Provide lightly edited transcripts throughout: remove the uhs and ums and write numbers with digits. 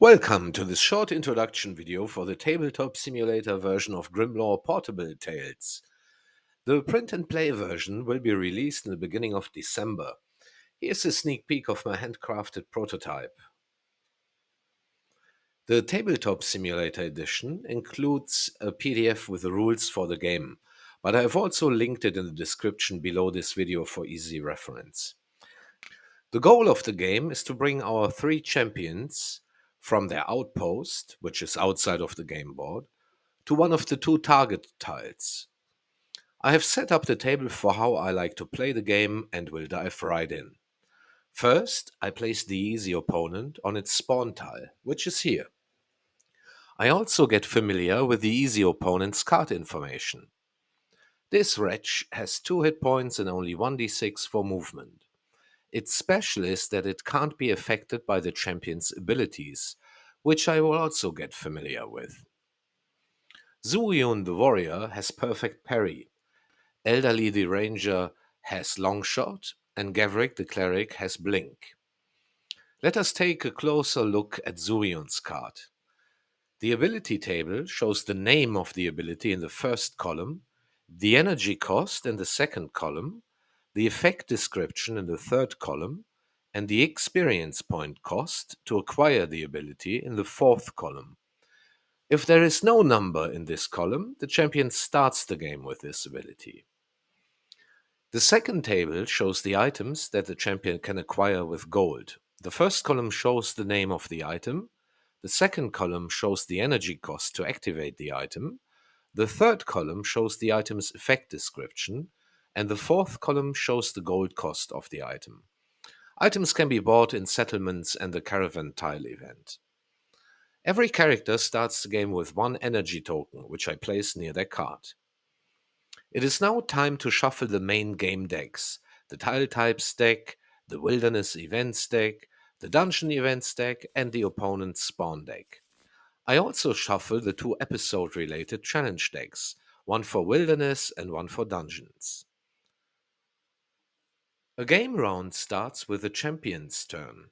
Welcome to this short introduction video for the Tabletop Simulator version of GRIMLORE Portable Tales. The print and play version will be released in the beginning of December. Here's a sneak peek of my handcrafted prototype. The Tabletop Simulator edition includes a PDF with the rules for the game, but I've also linked it in the description below this video for easy reference. The goal of the game is to bring our 3 champions from their outpost, which is outside of the game board, to one of the 2 target tiles. I have set up the table for how I like to play the game and will dive right in. First, I place the easy opponent on its spawn tile, which is here. I also get familiar with the easy opponent's card information. This wretch has 2 hit points and only 1d6 for movement. Its special is that it can't be affected by the champion's abilities, which I will also get familiar with. Zurion the warrior has perfect parry, Elderly the ranger has long shot, and Gavrik the cleric has blink. Let us take a closer look at Zurion's card. The ability table shows the name of the ability in the first column, the energy cost in the second column, the effect description in the third column, and the experience point cost to acquire the ability in the fourth column. If there is no number in this column, the champion starts the game with this ability. The second table shows the items that the champion can acquire with gold. The first column shows the name of the item, the second column shows the energy cost to activate the item, the third column shows the item's effect description, and the fourth column shows the gold cost of the item. Items can be bought in settlements and the caravan tile event. Every character starts the game with 1 energy token, which I place near their card. It is now time to shuffle the main game decks, the tile types deck, the wilderness events deck, the dungeon events deck, and the opponent's spawn deck. I also shuffle the 2 episode-related challenge decks, one for wilderness and one for dungeons. A game round starts with the champion's turn.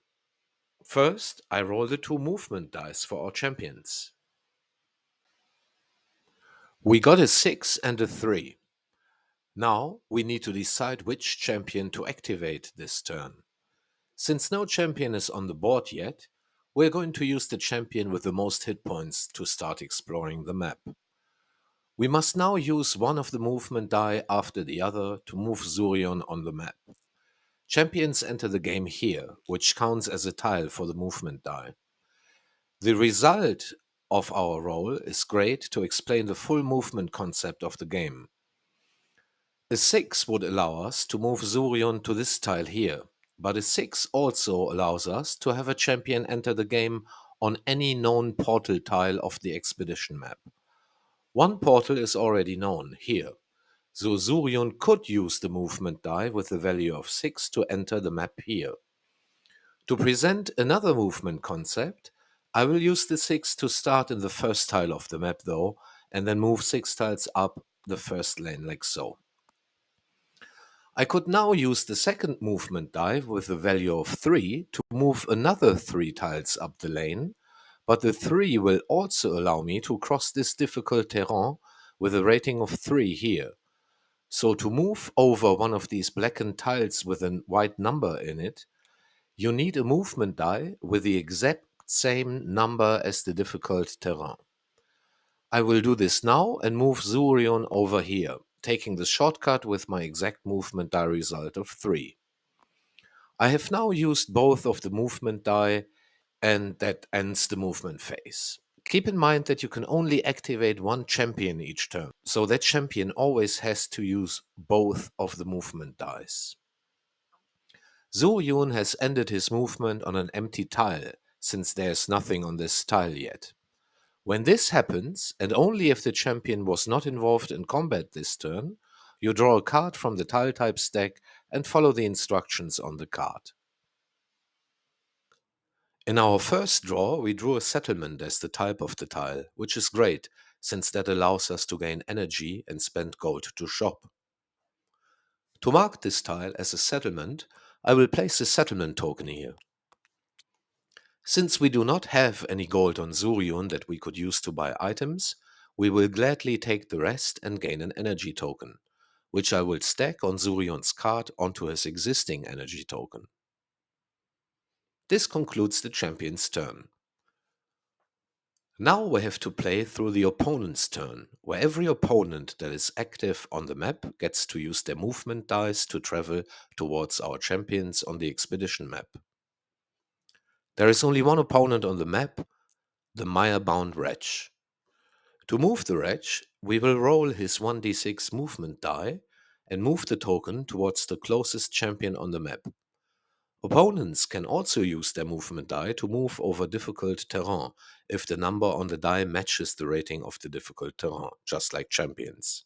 First, I roll the 2 movement dice for our champions. We got a 6 and a 3. Now we need to decide which champion to activate this turn. Since no champion is on the board yet, we're going to use the champion with the most hit points to start exploring the map. We must now use one of the movement die after the other to move Zurion on the map. Champions enter the game here, which counts as a tile for the movement die. The result of our roll is great to explain the full movement concept of the game. A 6 would allow us to move Zurion to this tile here, but a 6 also allows us to have a champion enter the game on any known portal tile of the expedition map. One portal is already known, here, so Zurion could use the movement die with the value of 6 to enter the map here. To present another movement concept, I will use the 6 to start in the first tile of the map though, and then move 6 tiles up the first lane like so. I could now use the second movement die with the value of 3 to move another 3 tiles up the lane, but the 3 will also allow me to cross this difficult terrain with a rating of 3 here. So to move over one of these blackened tiles with a white number in it, you need a movement die with the exact same number as the difficult terrain. I will do this now and move Zurion over here, taking the shortcut with my exact movement die result of 3. I have now used both of the movement die, and that ends the movement phase. Keep in mind that you can only activate 1 champion each turn, so that champion always has to use both of the movement dice. Zurion has ended his movement on an empty tile, since there is nothing on this tile yet. When this happens, and only if the champion was not involved in combat this turn, you draw a card from the tile types deck and follow the instructions on the card. In our first draw, we drew a settlement as the type of the tile, which is great, since that allows us to gain energy and spend gold to shop. To mark this tile as a settlement, I will place a settlement token here. Since we do not have any gold on Zurion that we could use to buy items, we will gladly take the rest and gain an energy token, which I will stack on Zurion's card onto his existing energy token. This concludes the champion's turn. Now we have to play through the opponent's turn, where every opponent that is active on the map gets to use their movement dice to travel towards our champions on the expedition map. There is only one opponent on the map, the Mire-bound wretch. To move the wretch, we will roll his 1d6 movement die and move the token towards the closest champion on the map. Opponents can also use their movement die to move over difficult terrain if the number on the die matches the rating of the difficult terrain, just like champions.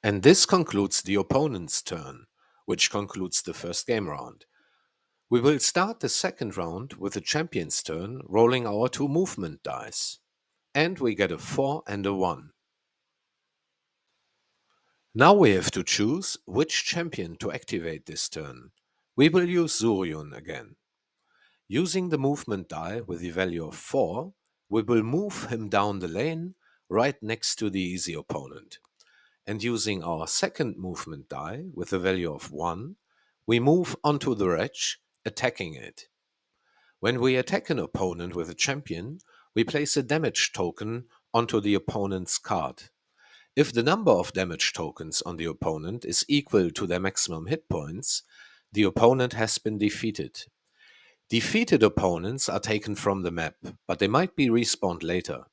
And this concludes the opponent's turn, which concludes the first game round. We will start the second round with the champion's turn, rolling our 2 movement dice. And we get a 4 and a 1. Now we have to choose which champion to activate this turn. We will use Zurion again. Using the movement die with the value of 4, we will move him down the lane right next to the easy opponent. And using our second movement die with a value of 1, we move onto the wretch, attacking it. When we attack an opponent with a champion, we place a damage token onto the opponent's card. If the number of damage tokens on the opponent is equal to their maximum hit points, the opponent has been defeated. Defeated opponents are taken from the map, but they might be respawned later.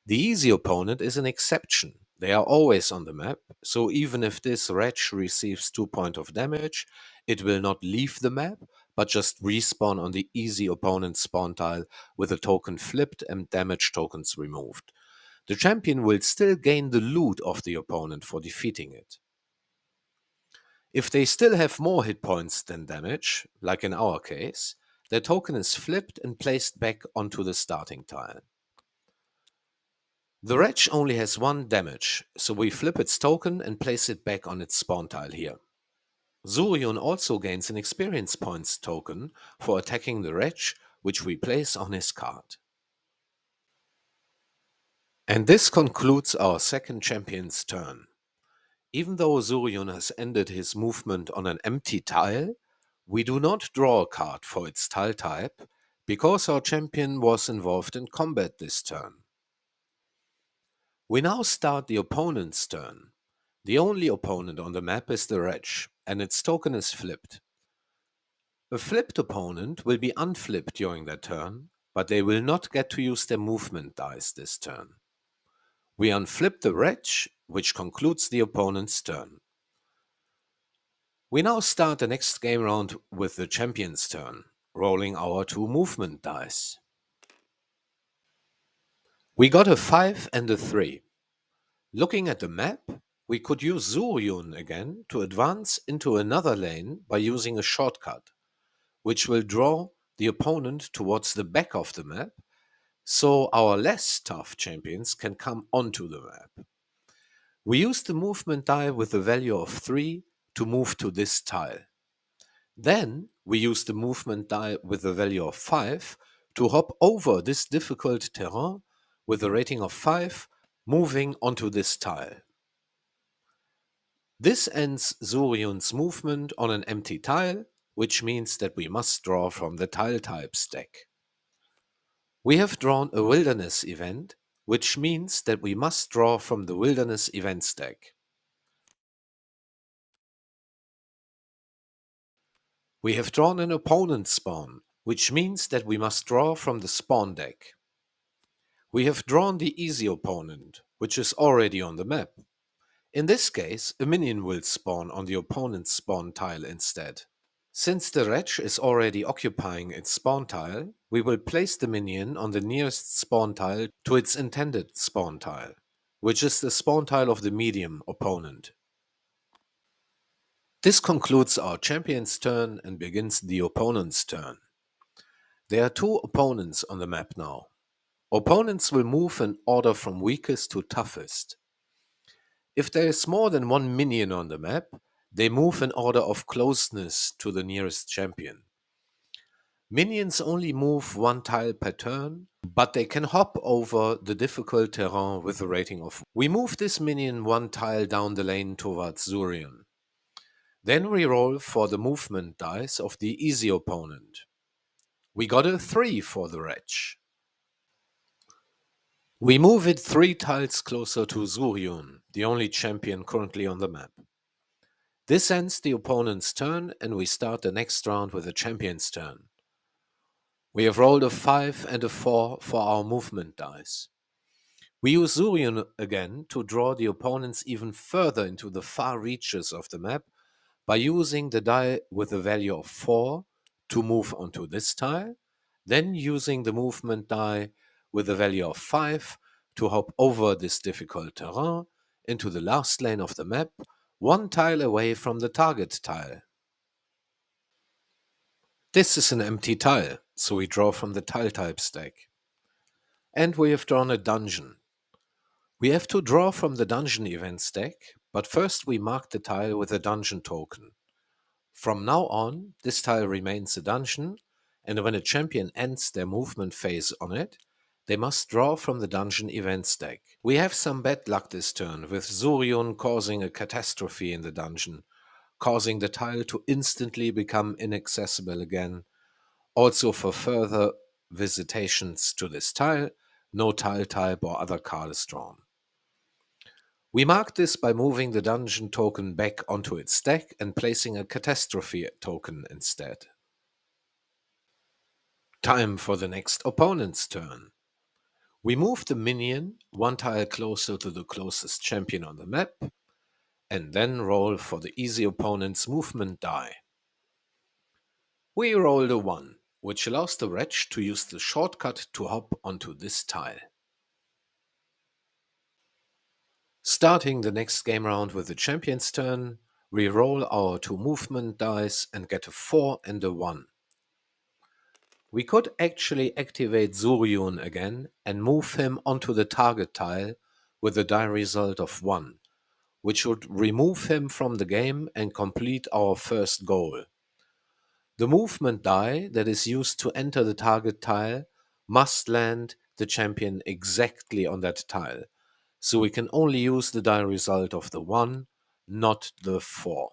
The easy opponent is an exception. They are always on the map, so even if this wretch receives 2 points of damage, it will not leave the map, but just respawn on the easy opponent's spawn tile with a token flipped and damage tokens removed. The champion will still gain the loot of the opponent for defeating it. If they still have more hit points than damage, like in our case, their token is flipped and placed back onto the starting tile. The wretch only has 1 damage, so we flip its token and place it back on its spawn tile here. Zurion also gains an experience points token for attacking the wretch, which we place on his card. And this concludes our second champion's turn. Even though Zurion has ended his movement on an empty tile, we do not draw a card for its tile type, because our champion was involved in combat this turn. We now start the opponent's turn. The only opponent on the map is the wretch, and its token is flipped. A flipped opponent will be unflipped during their turn, but they will not get to use their movement dice this turn. We unflip the wretch, which concludes the opponent's turn. We now start the next game round with the champion's turn, rolling our 2 movement dice. We got a 5 and a 3. Looking at the map, we could use Zurion again to advance into another lane by using a shortcut, which will draw the opponent towards the back of the map, so our less tough champions can come onto the map. We use the movement die with a value of 3 to move to this tile. Then we use the movement die with a value of 5 to hop over this difficult terrain with a rating of 5, moving onto this tile. This ends Zurion's movement on an empty tile, which means that we must draw from the tile types deck. We have drawn a wilderness event, which means that we must draw from the wilderness events deck. We have drawn an opponent spawn, which means that we must draw from the spawn deck. We have drawn the easy opponent, which is already on the map. In this case, a minion will spawn on the opponent's spawn tile instead. Since the wretch is already occupying its spawn tile, we will place the minion on the nearest spawn tile to its intended spawn tile, which is the spawn tile of the medium opponent. This concludes our champion's turn and begins the opponent's turn. There are 2 opponents on the map now. Opponents will move in order from weakest to toughest. If there is more than 1 minion on the map, they move in order of closeness to the nearest champion. Minions only move one tile per turn, but they can hop over the difficult terrain with a rating of. We move this minion one tile down the lane towards Zurion. Then we roll for the movement dice of the easy opponent. We got a 3 for the wretch. We move it 3 tiles closer to Zurion, the only champion currently on the map. This ends the opponent's turn, and we start the next round with the champion's turn. We have rolled a 5 and a 4 for our movement dice. We use Zurion again to draw the opponents even further into the far reaches of the map by using the die with a value of 4 to move onto this tile, then using the movement die with a value of 5 to hop over this difficult terrain into the last lane of the map, one tile away from the target tile. This is an empty tile, so we draw from the tile type stack. And we have drawn a dungeon. We have to draw from the dungeon event stack, but first we mark the tile with a dungeon token. From now on, this tile remains a dungeon, and when a champion ends their movement phase on it, they must draw from the dungeon event stack. We have some bad luck this turn, with Zurion causing a catastrophe in the dungeon, causing the tile to instantly become inaccessible again. Also, for further visitations to this tile, no tile type or other card is drawn. We mark this by moving the dungeon token back onto its stack and placing a catastrophe token instead. Time for the next opponent's turn. We move the minion one tile closer to the closest champion on the map, and then roll for the easy opponent's movement die. We rolled a 1, which allows the wretch to use the shortcut to hop onto this tile. Starting the next game round with the champion's turn, we roll our 2 movement dice and get a 4 and a 1. We could actually activate Zurion again and move him onto the target tile with a die result of 1, which would remove him from the game and complete our first goal. The movement die that is used to enter the target tile must land the champion exactly on that tile, so we can only use the die result of the 1, not the 4.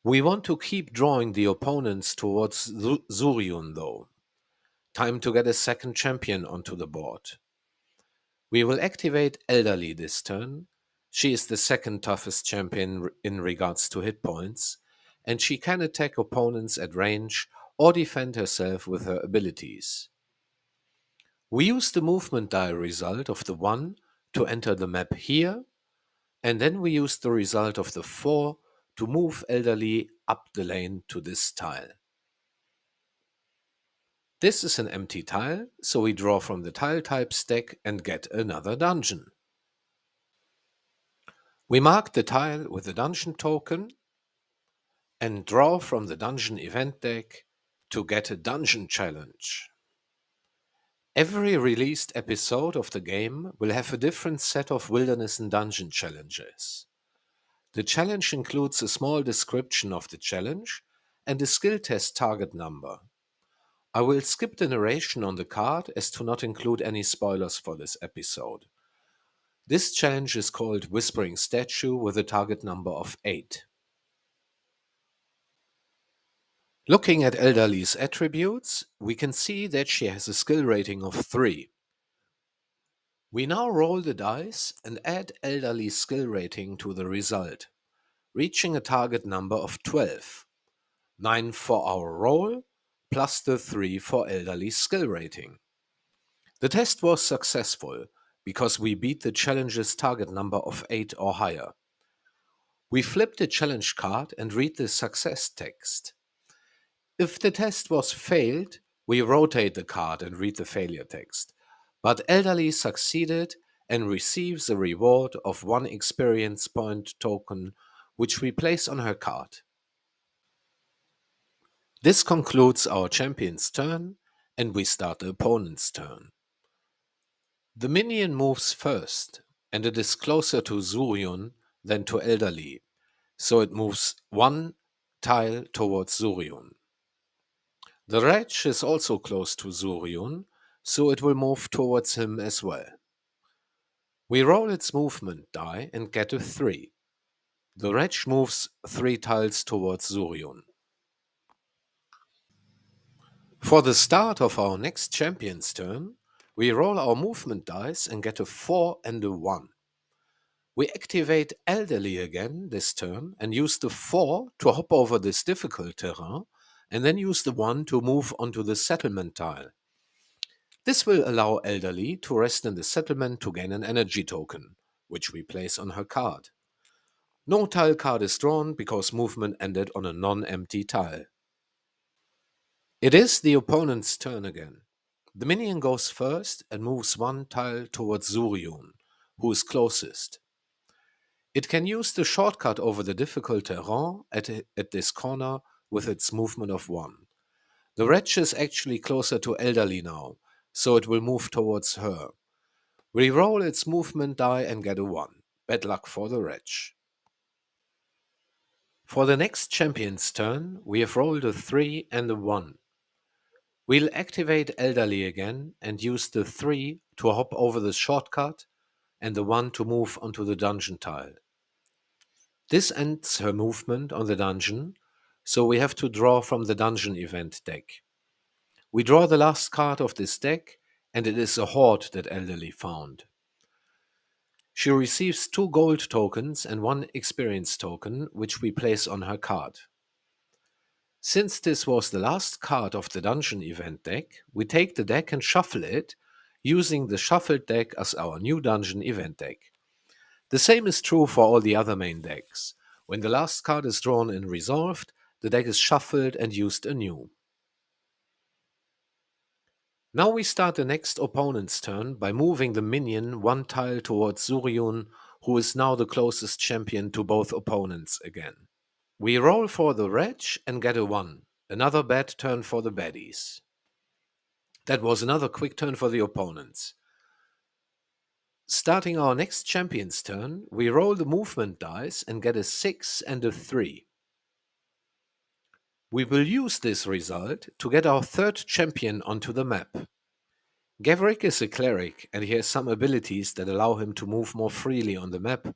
We want to keep drawing the opponents towards Zurion though. Time to get a second champion onto the board. We will activate Elderly this turn. She is the second toughest champion in regards to hit points, and she can attack opponents at range or defend herself with her abilities. We use the movement die result of the 1 to enter the map here, and then we use the result of the 4 to move Elderly up the lane to this tile. This is an empty tile, so we draw from the tile type stack and get another dungeon. We mark the tile with the dungeon token and draw from the dungeon event deck to get a dungeon challenge. Every released episode of the game will have a different set of wilderness and dungeon challenges. The challenge includes a small description of the challenge and a skill test target number. I will skip the narration on the card as to not include any spoilers for this episode. This challenge is called Whispering Statue with a target number of 8. Looking at Elderly's attributes, we can see that she has a skill rating of 3. We now roll the dice and add Elderly's skill rating to the result, reaching a target number of 12. 9 for our roll, plus the 3 for Elderly's skill rating. The test was successful, because we beat the challenge's target number of 8 or higher. We flip the challenge card and read the success text. If the test was failed, we rotate the card and read the failure text. But Elderly succeeded and receives a reward of 1 experience point token, which we place on her card. This concludes our champion's turn, and we start the opponent's turn. The minion moves first, and it is closer to Zurion than to Elderly, so it moves 1 tile towards Zurion. The wretch is also close to Zuryun, so it will move towards him as well. We roll its movement die and get a 3. The wretch moves 3 tiles towards Zuryun. For the start of our next champion's turn, we roll our movement dice and get a 4 and a 1. We activate Elderly again this turn and use the 4 to hop over this difficult terrain, and then use the 1 to move onto the settlement tile. This will allow Elderly to rest in the settlement to gain an energy token, which we place on her card. No tile card is drawn because movement ended on a non-empty tile. It is the opponent's turn again. The minion goes first and moves 1 tile towards Zuryun, who is closest. It can use the shortcut over the difficult terrain at this corner with its movement of 1. The wretch is actually closer to Elderly now, so it will move towards her. We roll its movement die and get a 1. Bad luck for the wretch. For the next champion's turn, we have rolled a 3 and a 1. We'll activate Elderly again and use the 3 to hop over the shortcut and the 1 to move onto the dungeon tile. This ends her movement on the dungeon, so we have to draw from the dungeon event deck. We draw the last card of this deck, and it is a hoard that Elderly found. She receives 2 gold tokens and 1 experience token, which we place on her card. Since this was the last card of the dungeon event deck, we take the deck and shuffle it, using the shuffled deck as our new dungeon event deck. The same is true for all the other main decks. When the last card is drawn and resolved, the deck is shuffled and used anew. Now we start the next opponent's turn by moving the minion 1 tile towards Zuryun, who is now the closest champion to both opponents again. We roll for the wretch and get a 1, another bad turn for the baddies. That was another quick turn for the opponents. Starting our next champion's turn, we roll the movement dice and get a 6 and a 3. We will use this result to get our 3rd champion onto the map. Gavrik is a cleric and he has some abilities that allow him to move more freely on the map,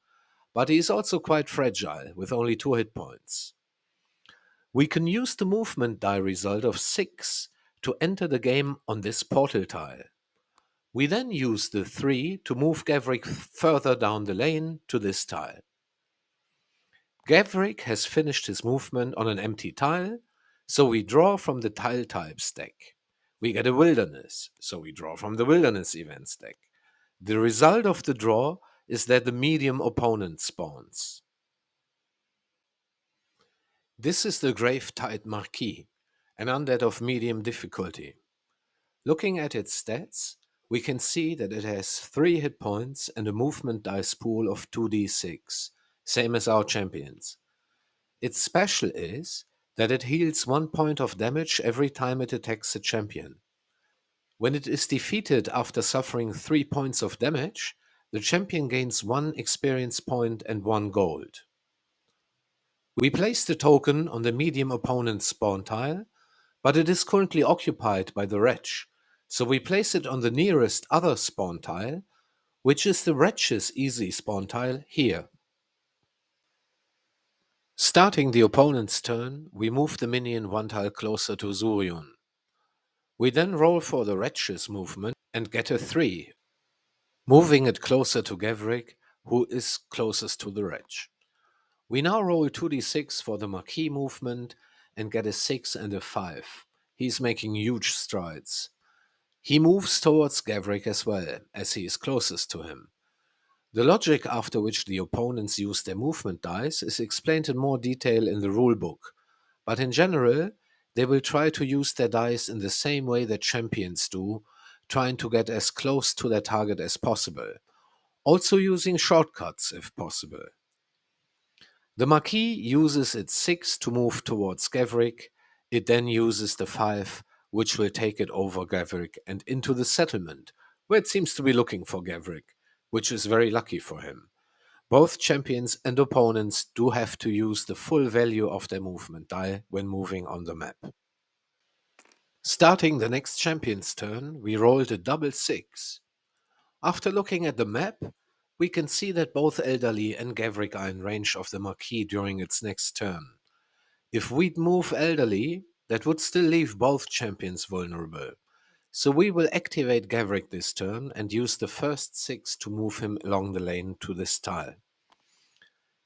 but he is also quite fragile with only 2 hit points. We can use the movement die result of 6 to enter the game on this portal tile. We then use the 3 to move Gavrik further down the lane to this tile. Gavrik has finished his movement on an empty tile, so we draw from the tile types deck. We get a wilderness, so we draw from the wilderness events deck. The result of the draw is that the medium opponent spawns. This is the Gravetide Marquis, an undead of medium difficulty. Looking at its stats, we can see that it has 3 hit points and a movement dice pool of 2d6, same as our champions. Its special is that it heals 1 point of damage every time it attacks a champion. When it is defeated after suffering 3 points of damage, the champion gains 1 experience point and 1 gold. We place the token on the medium opponent's spawn tile, but it is currently occupied by the wretch, so we place it on the nearest other spawn tile, which is the wretch's easy spawn tile here. Starting the opponent's turn, we move the minion 1 tile closer to Zuryun. We then roll for the wretch's movement and get a 3, moving it closer to Gavrik, who is closest to the wretch. We now roll 2d6 for the Marquis movement and get a 6 and a 5. He's making huge strides. He moves towards Gavrik as well, as he is closest to him. The logic after which the opponents use their movement dice is explained in more detail in the rulebook, but in general, they will try to use their dice in the same way that champions do, trying to get as close to their target as possible, also using shortcuts if possible. The Marquis uses its 6 to move towards Gavrik. It then uses the 5, which will take it over Gavrik and into the settlement, where it seems to be looking for Gavrik, which is very lucky for him. Both champions and opponents do have to use the full value of their movement die when moving on the map. Starting the next champion's turn, we rolled a double 6. After looking at the map, we can see that both Elderly and Gavrik are in range of the Marquis during its next turn. If we'd move Elderly, that would still leave both champions vulnerable. So we will activate Gavrik this turn and use the first 6 to move him along the lane to this tile.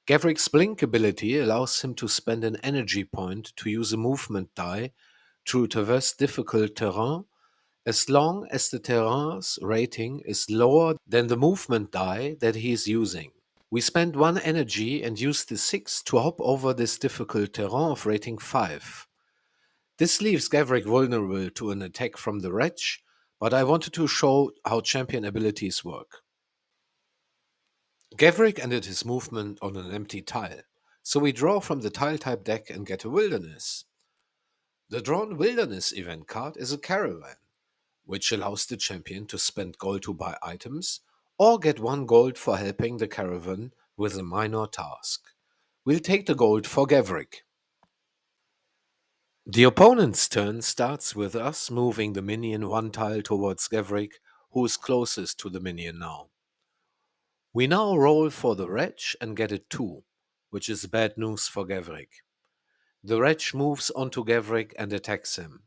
Gavrik's Blink ability allows him to spend an energy point to use a movement die to traverse difficult terrain as long as the terrain's rating is lower than the movement die that he is using. We spend 1 energy and use the 6 to hop over this difficult terrain of rating 5. This leaves Gavrik vulnerable to an attack from the wretch, but I wanted to show how champion abilities work. Gavrik ended his movement on an empty tile, so we draw from the tile type deck and get a wilderness. The drawn wilderness event card is a caravan, which allows the champion to spend gold to buy items or get 1 gold for helping the caravan with a minor task. We'll take the gold for Gavrik. The opponent's turn starts with us moving the minion 1 tile towards Gavrik, who is closest to the minion now. We now roll for the wretch and get a 2, which is bad news for Gavrik. The wretch moves onto Gavrik and attacks him.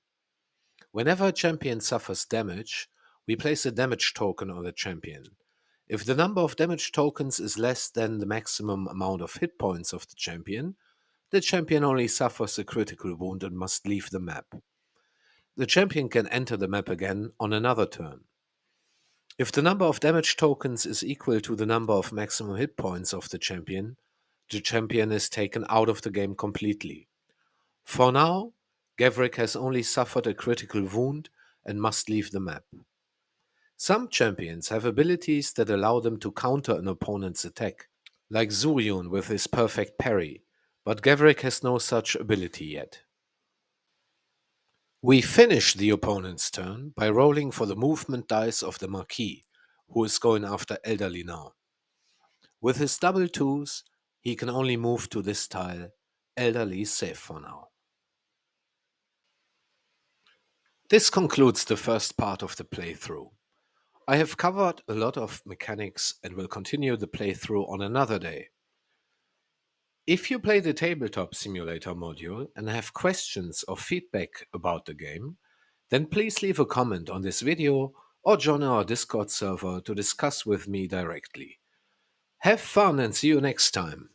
Whenever a champion suffers damage, we place a damage token on the champion. If the number of damage tokens is less than the maximum amount of hit points of the champion only suffers a critical wound and must leave the map. The champion can enter the map again on another turn. If the number of damage tokens is equal to the number of maximum hit points of the champion is taken out of the game completely. For now, Gavrik has only suffered a critical wound and must leave the map. Some champions have abilities that allow them to counter an opponent's attack, like Zuryun with his perfect parry, but Gavrik has no such ability yet. We finish the opponent's turn by rolling for the movement dice of the Marquis, who is going after Elderly now. With his double 2s, he can only move to this tile. Elderly is safe for now. This concludes the first part of the playthrough. I have covered a lot of mechanics and will continue the playthrough on another day. If you play the Tabletop Simulator module and have questions or feedback about the game, then please leave a comment on this video or join our Discord server to discuss with me directly. Have fun and see you next time.